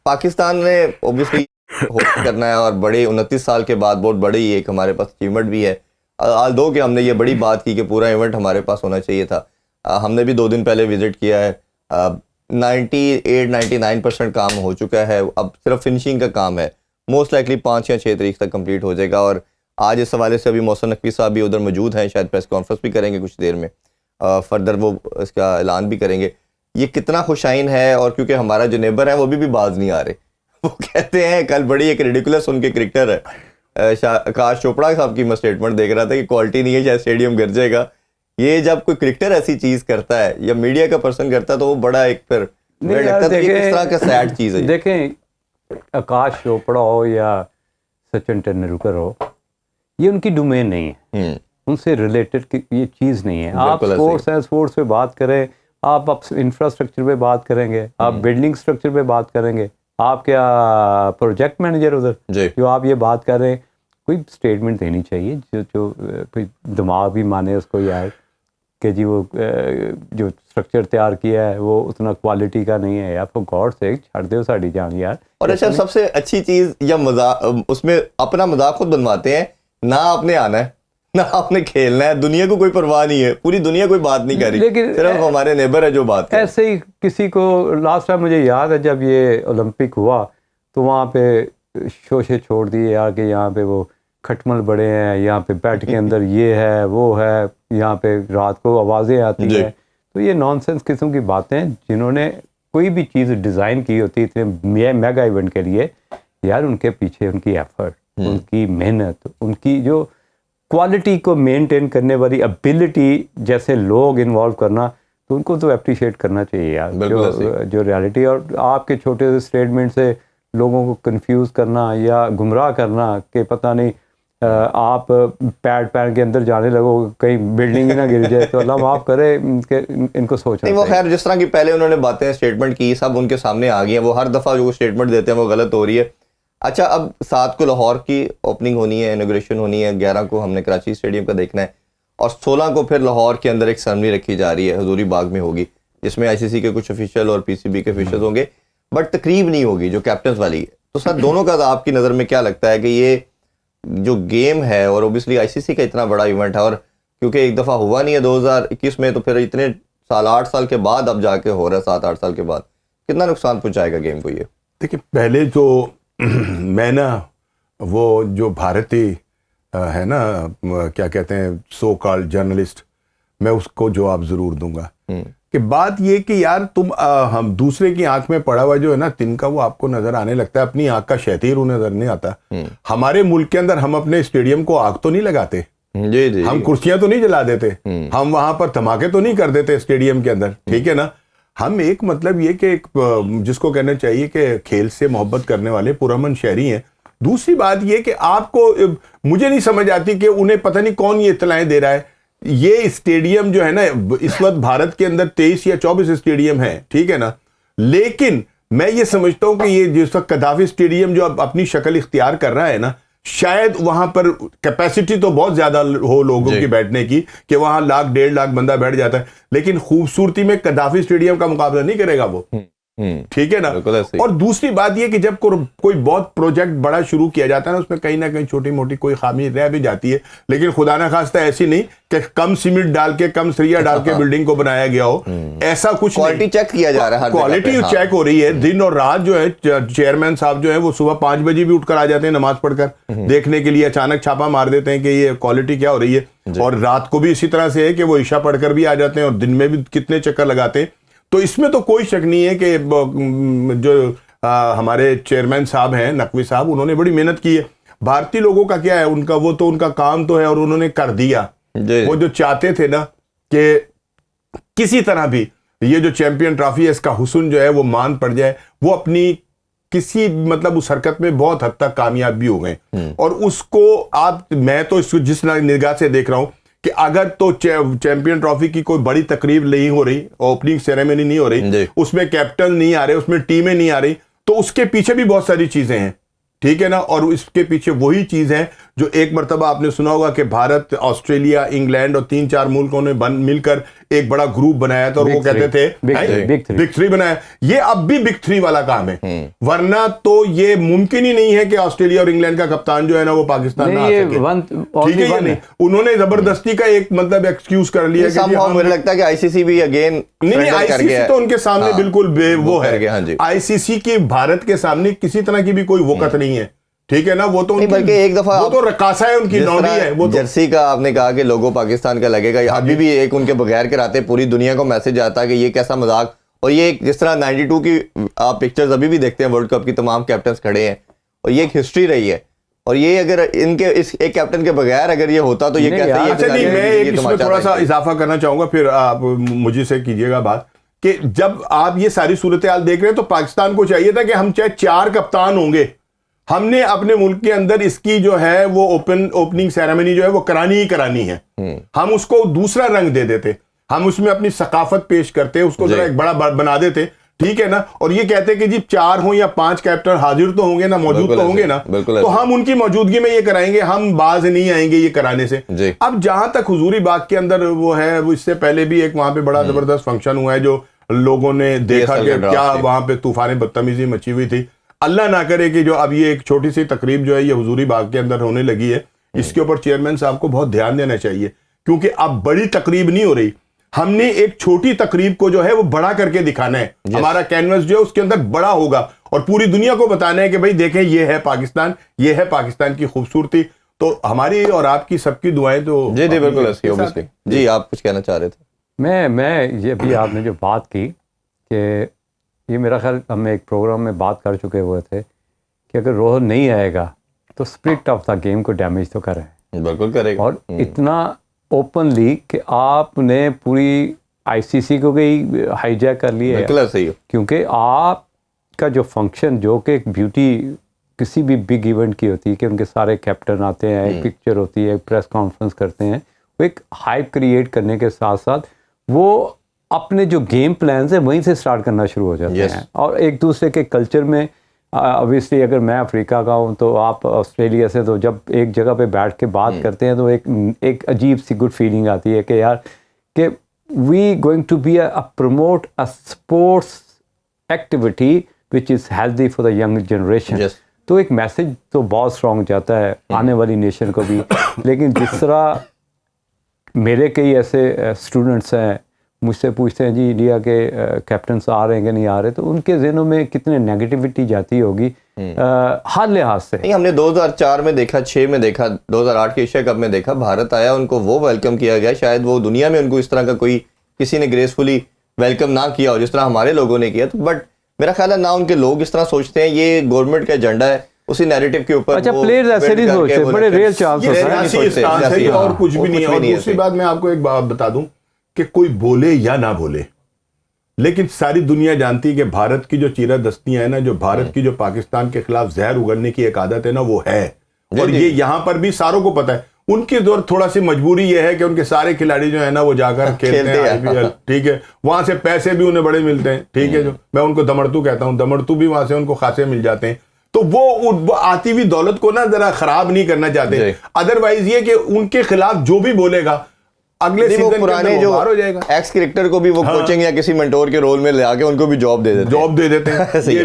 पाकिस्तान ने obviously host करना है और बड़े 29 साल के बाद बहुत बड़ी एक हमारे पास अचीवमेंट भी है। दो कि हमने ये बड़ी बात की कि पूरा इवेंट हमारे पास होना चाहिए था। हमने भी 2 दिन पहले विजिट किया है। 98-99% काम हो चुका है, अब सिर्फ फिनिशिंग का काम है। मोस्ट लाइकली 5 या 6 तारीख तक कंप्लीट हो जाएगा। और आज इस हवाले से अभी मोहसिन नकवी साहब भी उधर मौजूद हैं, शायद प्रेस कॉन्फ्रेंस भी करेंगे कुछ देर में, फर्दर वो इसका ऐलान भी करेंगे। ये कितना खुशाइन है, और क्योंकि हमारा जो नेबर है वो भी बाज नहीं आ रहे। वो कहते हैं, कल बड़ी एक रिडिकुलस उनके क्रिकेटर है आकाश चोपड़ा साहब की मैं स्टेटमेंट देख रहा था कि क्वालिटी नहीं है, शायद स्टेडियम गिर जाएगा। ये जब कोई क्रिकेटर ऐसी चीज करता है या मीडिया का पर्सन करता है तो वो बड़ा एक फिर लगता है किस तरह का सैड चीज है। देखें, आकाश चोपड़ा हो या सचिन तेंदुलकर हो, ये उनकी डोमेन नहीं है, उनसे रिलेटेड ये चीज़ नहीं है। आप स्पोर्ट्स हैं, स्पोर्ट्स पे बात करें, आप इंफ्रास्ट्रक्चर पे बात करेंगे, आप बिल्डिंग स्ट्रक्चर पे बात करेंगे, आप क्या प्रोजेक्ट मैनेजर उधर जो आप ये बात कर रहे हैं, कोई स्टेटमेंट देनी चाहिए जो कोई दिमाग भी माने उसको यार कि जी वो जो स्ट्रक्चर तैयार किया है वो उतना क्वालिटी का नहीं है यार, फॉर गॉड सेक छड़ दो साड़ी जान यार। और अच्छा, सबसे अच्छी चीज़ या मजाक, उसमें अपना मजाक खुद बनवाते हैं, ना आपने आना है ना आपने खेलना है, दुनिया को कोई परवाह नहीं है, पूरी दुनिया कोई बात नहीं कर रही, लेकिन सिर्फ हमारे नेबर है जो बात कर। ऐसे ही किसी को लास्ट टाइम मुझे याद है जब ये ओलंपिक हुआ तो वहाँ पे शोशे छोड़ दिए यार कि यहाँ पे वो खटमल बड़े हैं, यहाँ पे बैठ के अंदर ये है वो है, यहाँ पे रात को आवाज़ें आती हैं। तो ये नॉनसेंस किस्म की बातें, जिन्होंने कोई भी चीज़ डिज़ाइन की होती इतने मेगा इवेंट के लिए, यार उनके पीछे उनकी एफर्ट, उनकी मेहनत, उनकी जो क्वालिटी को मेंटेन करने वाली एबिलिटी, जैसे लोग इन्वॉल्व करना, तो उनको तो अप्रिशिएट करना चाहिए यार। जो रियलिटी और आपके छोटे से स्टेटमेंट से लोगों को कंफ्यूज करना या गुमराह करना कि पता नहीं आप पैड पहन के अंदर जाने लगो कहीं बिल्डिंग ही ना गिर जाए, तो अल्लाह माफ़ करे, इनको सोचना नहीं। वो खैर जिस तरह की पहले उन्होंने बातें स्टेटमेंट की सब उनके सामने आ गई हैं, वो हर दफ़ा जो स्टेटमेंट देते हैं वो गलत हो रही है। अच्छा, अब 7 को लाहौर की ओपनिंग होनी है, इनॉग्रेशन होनी है, 11 को हमने कराची स्टेडियम का देखना है, और 16 को फिर लाहौर के अंदर एक सेरेमनी रखी जा रही है, हजूरी बाग में होगी, जिसमें ICC के कुछ ऑफिशियल और PCB के ऑफिशियल होंगे, बट तकरीब नहीं होगी जो कैप्टन्स वाली है। तो सर, दोनों का आपकी नज़र में क्या लगता है कि ये जो गेम है, और ओबियसली ICC का इतना बड़ा इवेंट है, और क्योंकि एक दफ़ा हुआ नहीं है 2021 में, तो फिर इतने साल 8 साल के बाद अब जाके हो रहा है, 7-8 साल के बाद, कितना नुकसान पहुँचाएगा गेम को ये? देखिए, पहले जो मैं ना वो जो भारतीय है ना, क्या कहते हैं, सो कॉल्ड जर्नलिस्ट, मैं उसको जवाब ज़रूर दूंगा कि बात ये कि यार तुम हम दूसरे की आंख में पड़ा हुआ जो है ना तिनका, वो आपको नजर आने लगता है, अपनी आंख का शैतीर नजर नहीं आता। हमारे मुल्क के अंदर हम अपने स्टेडियम को आग तो नहीं लगाते, जी, हम कुर्सियां तो नहीं जला देते, हम वहां पर धमाके तो नहीं कर देते स्टेडियम के अंदर, ठीक है ना। हम एक मतलब ये कि जिसको कहना चाहिए कि खेल से मोहब्बत करने वाले पुरअमन शहरी हैं। दूसरी बात ये कि आपको, मुझे नहीं समझ आती कि उन्हें पता नहीं कौन ये इत्तलाएं दे रहा है। ये स्टेडियम जो है ना, इस वक्त भारत के अंदर 23 या 24 स्टेडियम है, ठीक है ना, लेकिन मैं ये समझता हूं कि ये जिस वक्त कदाफी स्टेडियम जो अब अपनी शक्ल इख्तियार कर रहा है ना, शायद वहां पर कैपेसिटी तो बहुत ज्यादा हो लोगों की बैठने की कि वहां 1.5 लाख बंदा बैठ जाता है, लेकिन खूबसूरती में कदाफी स्टेडियम का मुकाबला नहीं करेगा वो, ठीक है ना। और दूसरी बात यह कि जब कोई बहुत प्रोजेक्ट बड़ा शुरू किया जाता है ना, उसमें कहीं ना कहीं छोटी मोटी कोई खामी रह भी जाती है, लेकिन खुदा ना खास्ता ऐसी नहीं कि कम सीमेंट डाल के, कम सरिया डाल के बिल्डिंग को बनाया गया हो, ऐसा कुछ क्वालिटी चेक किया जा रहा है, क्वालिटी चेक हो रही है दिन और रात। जो है चेयरमैन साहब जो है वो सुबह 5 बजे भी उठकर आ जाते हैं नमाज पढ़कर देखने के लिए, अचानक छापा मार देते हैं कि ये क्वालिटी क्या हो रही है, और रात को भी इसी तरह से है कि वो ईशा पढ़कर भी आ जाते हैं, और दिन में भी कितने चक्कर लगाते हैं। तो इसमें तो कोई शक नहीं है कि जो हमारे चेयरमैन साहब हैं, नकवी साहब, उन्होंने बड़ी मेहनत की है। भारतीय लोगों का क्या है, उनका वो तो उनका काम तो है, और उन्होंने कर दिया। वो जो चाहते थे ना कि किसी तरह भी ये जो चैंपियन ट्रॉफी है इसका हुस्न जो है वो मान पड़ जाए, वो अपनी किसी मतलब उस हरकत में बहुत हद तक कामयाब भी हो गए। और उसको मैं तो इसको जिस निगाह से देख रहा हूं कि अगर तो चैंपियन ट्रॉफी की कोई बड़ी तकरीब नहीं हो रही, ओपनिंग सेरेमनी नहीं हो रही, उसमें कैप्टन नहीं आ रहे, उसमें टीमें नहीं आ रही, तो उसके पीछे भी बहुत सारी चीजें हैं, ठीक है ना। और इसके पीछे वही चीज है जो एक मरतबा आपने सुना होगा कि भारत, ऑस्ट्रेलिया, इंग्लैंड और 3-4 मुल्कों ने मिलकर एक बड़ा ग्रुप बनाया था और वो कहते थे बिग थ्री बनाया। ये अब भी बिग थ्री वाला काम है, वरना तो ये मुमकिन ही नहीं है कि ऑस्ट्रेलिया और इंग्लैंड का कप्तान जो है ना वो पाकिस्तान ना आ सके। ठीक है, नहीं उन्होंने जबरदस्ती का एक मतलब एक्सक्यूज कर लिया कि मुझे लगता है कि आईसीसी भी अगेन नहीं, आईसीसी तो उनके सामने बिल्कुल वो है। आईसीसी की भारत के सामने किसी तरह की भी कोई वक़्त नहीं है, ठीक है ना। वो तो बल्कि एक दफा वो तो रकासा है, उनकी नौकरी है। वो जर्सी का आपने कहा कि लोगों पाकिस्तान का लगेगा, अभी भी एक उनके बगैर कराते पूरी दुनिया को मैसेज आता है कि ये कैसा मजाक। और ये एक जिस तरह 92 की आप पिक्चर्स अभी भी देखते हैं वर्ल्ड कप की, तमाम कैप्टन खड़े हैं और ये एक हिस्ट्री रही है। और ये अगर इनके इस एक कैप्टन के बगैर अगर ये होता तो ये कैसे? अच्छा नहीं, मैं एक इसमें थोड़ा सा इजाफा करना चाहूंगा, फिर आप मुझे से कीजिएगा बात, कि जब आप ये सारी सूरत हाल देख रहे हैं तो पाकिस्तान को चाहिए था कि हम चाहे 4 कप्तान होंगे, हमने अपने मुल्क के अंदर इसकी जो है वो ओपनिंग सेरेमनी जो है वो करानी ही करानी है। हम उसको दूसरा रंग दे देते, हम उसमें अपनी सकाफत पेश करते, उसको जरा एक बड़ा बना देते, ठीक है ना। और ये कहते कि जी 4 हो या 5 कैप्टन हाजिर तो होंगे ना, मौजूद तो होंगे ना, तो हम उनकी मौजूदगी में ये कराएंगे, हम बाज नहीं आएंगे ये कराने से। अब जहां तक हुजूरी बाग के अंदर वो है, वो इससे पहले भी एक वहां पे बड़ा जबरदस्त फंक्शन हुआ है जो लोगों ने देखा कि क्या वहां पे तूफान बदतमीजी मची हुई थी। अल्लाह ना करे कि जो अब ये एक छोटी सी तकरीब जो है ये हुजूरी बाग के अंदर होने लगी है, इसके ऊपर चेयरमैन साहब को बहुत ध्यान देना चाहिए, क्योंकि अब बड़ी तकरीब नहीं हो रही, हमने एक छोटी तकरीब को जो है वो बड़ा करके दिखाना है। हमारा कैनवस जो है उसके अंदर बड़ा होगा और पूरी दुनिया को बताना है कि भाई देखें ये है पाकिस्तान, ये है पाकिस्तान की खूबसूरती। तो हमारी और आपकी सबकी दुआएं तो जी बिल्कुल जी। आप कुछ कहना चाह रहे थे? मैं ये भी आपने जो बात की कि ये मेरा ख्याल हम एक प्रोग्राम में बात कर चुके हुए थे कि अगर रोहन नहीं आएगा तो स्पिरिट ऑफ द गेम को डैमेज तो कर रहे हैं, बिल्कुल करेगा। और इतना ओपनली कि आपने पूरी आईसीसी को भी हाईजैक कर लिया है, सही है। क्योंकि आपका जो फंक्शन जो कि एक ब्यूटी किसी भी बिग इवेंट की होती है कि उनके सारे कैप्टन आते हैं, एक पिक्चर होती है, एक प्रेस कॉन्फ्रेंस करते हैं, वो एक हाइप क्रिएट करने के साथ साथ वो अपने जो गेम प्लान है वहीं से स्टार्ट करना शुरू हो जाते हैं। और एक दूसरे के कल्चर में ऑब्वियसली अगर मैं अफ्रीका का हूँ तो आप ऑस्ट्रेलिया से, तो जब एक जगह पे बैठ के बात करते हैं तो एक अजीब सी गुड फीलिंग आती है कि यार कि we going to be a promote a sports activity which is healthy for the young generation. तो एक मैसेज तो बहुत स्ट्रॉन्ग जाता है आने वाली नेशन को भी। लेकिन जिस तरह मेरे कई ऐसे स्टूडेंट्स हैं मुझसे पूछते हैं जी इंडिया के कैप्टन आ रहे हैं कि नहीं आ रहे, तो उनके ज़हनों में कितने नेगेटिविटी जाती होगी हर लिहाज से। नहीं, हमने 2004 में देखा, 6 में देखा, 2008 के एशिया कप में देखा, भारत आया, उनको वो वेलकम किया गया, शायद वो दुनिया में उनको इस तरह का कोई किसी ने ग्रेसफुली वेलकम ना किया हो जिस तरह हमारे लोगों ने किया। तो बट मेरा ख्याल है ना उनके लोग इस तरह सोचते हैं, ये गवर्नमेंट का एजेंडा है, उसी नैरेटिव के ऊपर। अच्छा, प्लेयर्स ऐसे नहीं सोचते, बड़े रियल चांस है और कुछ भी नहीं। और दूसरी बात मैं आपको एक बात बता दूं कि कोई बोले या ना बोले, लेकिन सारी दुनिया जानती है कि भारत की जो चीरादस्तियां हैं ना, जो भारत की जो पाकिस्तान के खिलाफ जहर उगलने की एक आदत है ना, वो है। और ये यहां पर भी सारों को पता है। उनकी दौर थोड़ा सी मजबूरी ये है कि उनके सारे खिलाड़ी जो है ना वो जाकर खेलते हैं IPL, ठीक है, वहां से पैसे भी उन्हें बड़े मिलते हैं, ठीक है, जो मैं उनको दमड़तू कहता हूं, दमड़तू भी वहां से उनको खासे मिल जाते हैं। तो वो आती हुई दौलत को ना जरा खराब नहीं करना चाहते। अदरवाइज ये कि उनके खिलाफ जो भी बोलेगा अगले सीजन पुराने जो एक्स क्रिकेटर को भी वो कोचिंग या किसी मेंटोर के रोल में ले आके उनको भी जॉब दे देते हैं। ये